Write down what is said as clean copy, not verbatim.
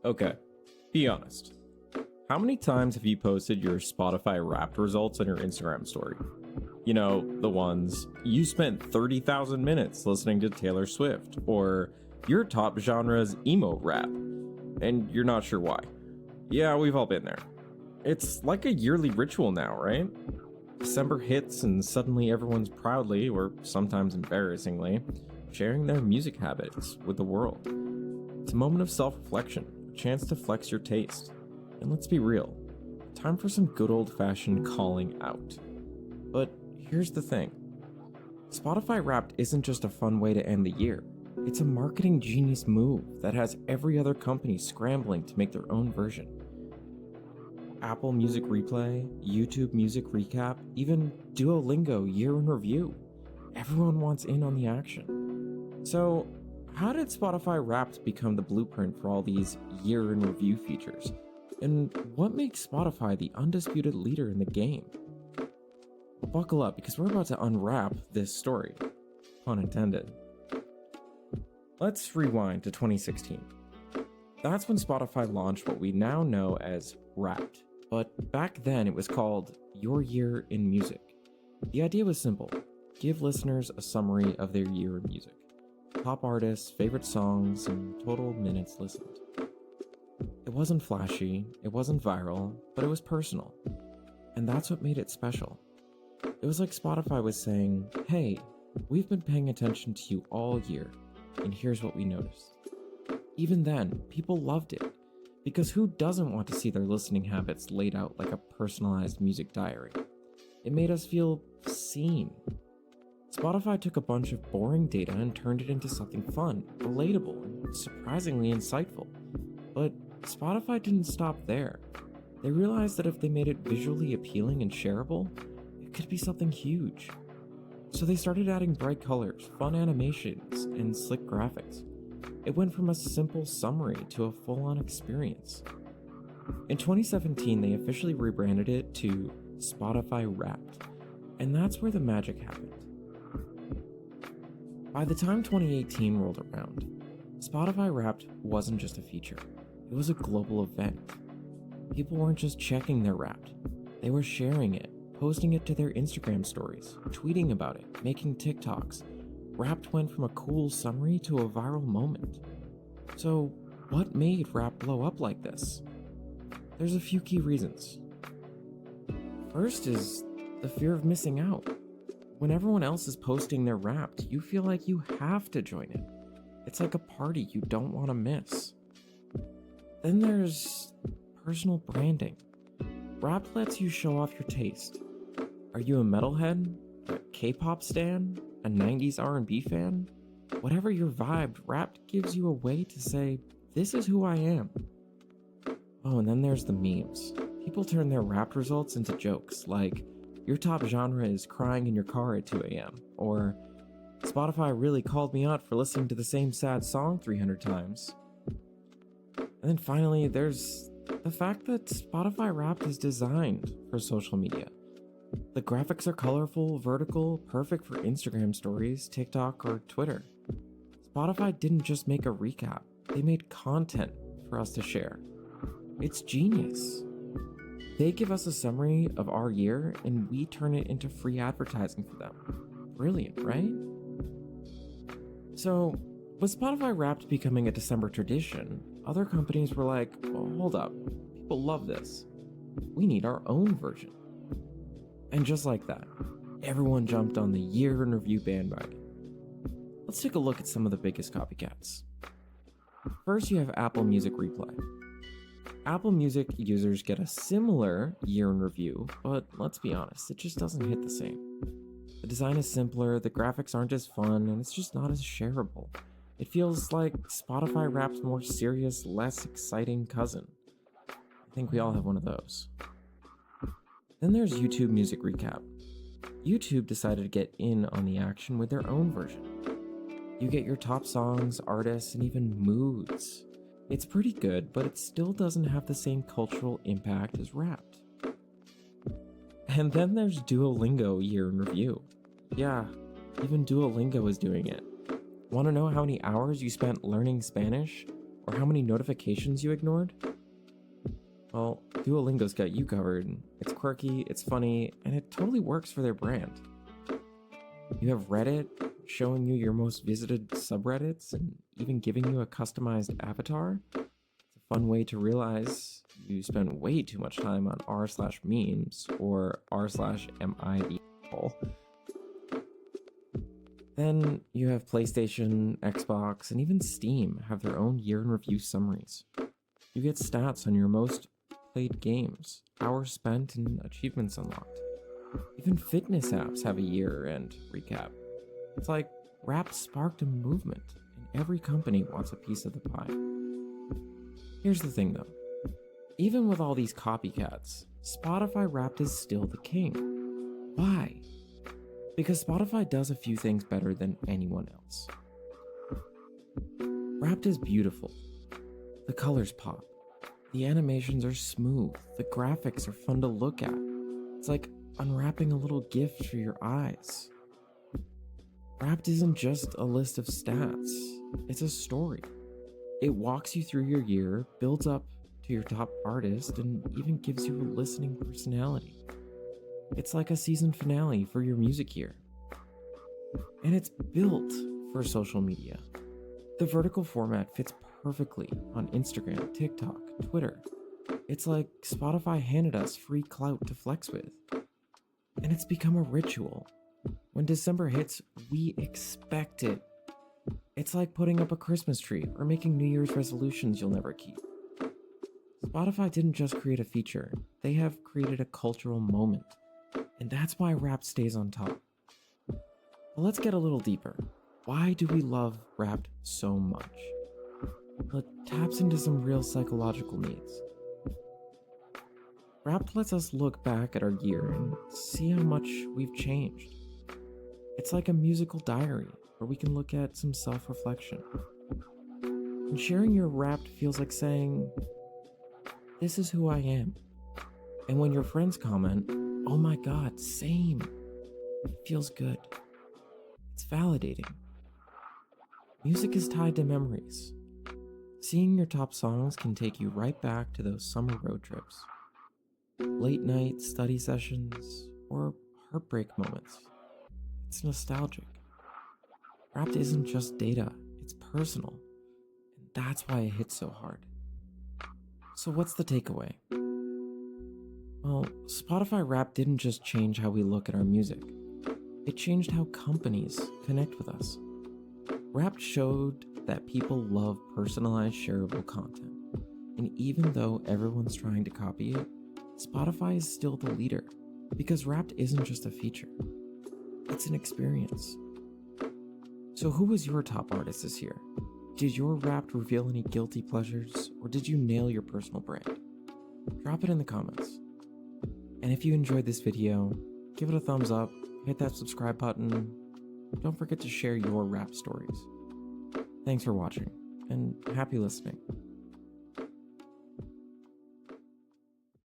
Okay, be honest. How many times have you posted your Spotify Wrapped results on your Instagram story? You know, the ones you spent 30,000 minutes listening to Taylor Swift, or your top genre's emo rap, and you're not sure why. Yeah, we've all been there. It's like a yearly ritual now, right? December hits and suddenly everyone's proudly, or sometimes embarrassingly, sharing their music habits with the world. It's a moment of self-reflection, a chance to flex your taste. And let's be real, time for some good old-fashioned calling out. But here's the thing. Spotify Wrapped isn't just a fun way to end the year. It's a marketing genius move that has every other company scrambling to make their own version. Apple Music Replay, YouTube Music Recap, even Duolingo Year in Review. Everyone wants in on the action. So, how did Spotify Wrapped become the blueprint for all these Year in Review features? And what makes Spotify the undisputed leader in the game? Buckle up, because we're about to unwrap this story. Pun intended. Let's rewind to 2016. That's when Spotify launched what we now know as Wrapped. But back then it was called Your Year in Music. The idea was simple. Give listeners a summary of their year in music. Top artists, favorite songs, and total minutes listened. It wasn't flashy, it wasn't viral, but it was personal. And that's what made it special. It was like Spotify was saying, hey, we've been paying attention to you all year, and here's what we noticed. Even then, people loved it. Because who doesn't want to see their listening habits laid out like a personalized music diary? It made us feel seen. Spotify took a bunch of boring data and turned it into something fun, relatable, and surprisingly insightful. But Spotify didn't stop there. They realized that if they made it visually appealing and shareable, it could be something huge. So they started adding bright colors, fun animations, and slick graphics. It went from a simple summary to a full-on experience. In 2017, they officially rebranded it to Spotify Wrapped, and that's where the magic happened. By the time 2018 rolled around, Spotify Wrapped wasn't just a feature, it was a global event. People weren't just checking their Wrapped, they were sharing it, posting it to their Instagram stories, tweeting about it, making TikToks. Wrapped went from a cool summary to a viral moment. So, what made Wrapped blow up like this? There's a few key reasons. First is the fear of missing out. When everyone else is posting their Wrapped, you feel like you have to join it. It's like a party you don't want to miss. Then there's personal branding. Wrapped lets you show off your taste. Are you a metalhead? A K-pop stan? A 90s R&B fan? Whatever your vibe, Wrapped gives you a way to say, this is who I am. Oh, and then there's the memes. People turn their Wrapped results into jokes, like, your top genre is crying in your car at 2 a.m., or Spotify really called me out for listening to the same sad song 300 times. And then finally, there's the fact that Spotify Wrapped is designed for social media. The graphics are colorful, vertical, perfect for Instagram stories, TikTok, or Twitter. Spotify didn't just make a recap, they made content for us to share. It's genius. They give us a summary of our year and we turn it into free advertising for them. Brilliant, right? So, with Spotify Wrapped becoming a December tradition, other companies were like, oh, hold up, people love this. We need our own version. And just like that, everyone jumped on the Year in Review bandwagon. Let's take a look at some of the biggest copycats. First, you have Apple Music Replay. Apple Music users get a similar Year in Review, but let's be honest, it just doesn't hit the same. The design is simpler, the graphics aren't as fun, and it's just not as shareable. It feels like Spotify Wrapped's more serious, less exciting cousin. I think we all have one of those. Then there's YouTube Music Recap. YouTube decided to get in on the action with their own version. You get your top songs, artists, and even moods. It's pretty good, but it still doesn't have the same cultural impact as Wrapped. And then there's Duolingo Year in Review. Yeah, even Duolingo is doing it. Want to know how many hours you spent learning Spanish? Or how many notifications you ignored? Well, Duolingo's got you covered. It's quirky, it's funny, and it totally works for their brand. You have Reddit showing you your most visited subreddits and even giving you a customized avatar. It's a fun way to realize you spend way too much time on r/memes or r/MIB. Then you have PlayStation, Xbox, and even Steam have their own year in review summaries. You get stats on your most played games, hours spent, and achievements unlocked. Even fitness apps have a year-end recap. It's like Wrapped sparked a movement, and every company wants a piece of the pie. Here's the thing though. Even with all these copycats, Spotify Wrapped is still the king. Why? Because Spotify does a few things better than anyone else. Wrapped is beautiful. The colors pop. The animations are smooth. The graphics are fun to look at. It's like unwrapping a little gift for your eyes. Wrapped isn't just a list of stats. It's a story. It walks you through your year, builds up to your top artist, and even gives you a listening personality. It's like a season finale for your music year. And it's built for social media. The vertical format fits perfectly on Instagram, TikTok, Twitter. It's like Spotify handed us free clout to flex with. And it's become a ritual. When December hits, we expect it. It's like putting up a Christmas tree or making New Year's resolutions you'll never keep. Spotify didn't just create a feature, they have created a cultural moment. And that's why Wrapped stays on top. But let's get a little deeper. Why do we love Wrapped so much? Well, it taps into some real psychological needs. Wrapped lets us look back at our year and see how much we've changed. It's like a musical diary where we can look at some self-reflection. And sharing your Wrapped feels like saying, this is who I am. And when your friends comment, oh my god, same, it feels good. It's validating. Music is tied to memories. Seeing your top songs can take you right back to those summer road trips. Late night study sessions, or heartbreak moments. It's nostalgic. Wrapped isn't just data, it's personal. And that's why it hits so hard. So what's the takeaway? Well, Spotify Wrapped didn't just change how we look at our music. It changed how companies connect with us. Wrapped showed that people love personalized, shareable content. And even though everyone's trying to copy it, Spotify is still the leader because Wrapped isn't just a feature. It's an experience. So who was your top artist this year? Did your Wrapped reveal any guilty pleasures, or did you nail your personal brand? Drop it in the comments. And if you enjoyed this video, give it a thumbs up, hit that subscribe button. Don't forget to share your Wrapped stories. Thanks for watching, and happy listening.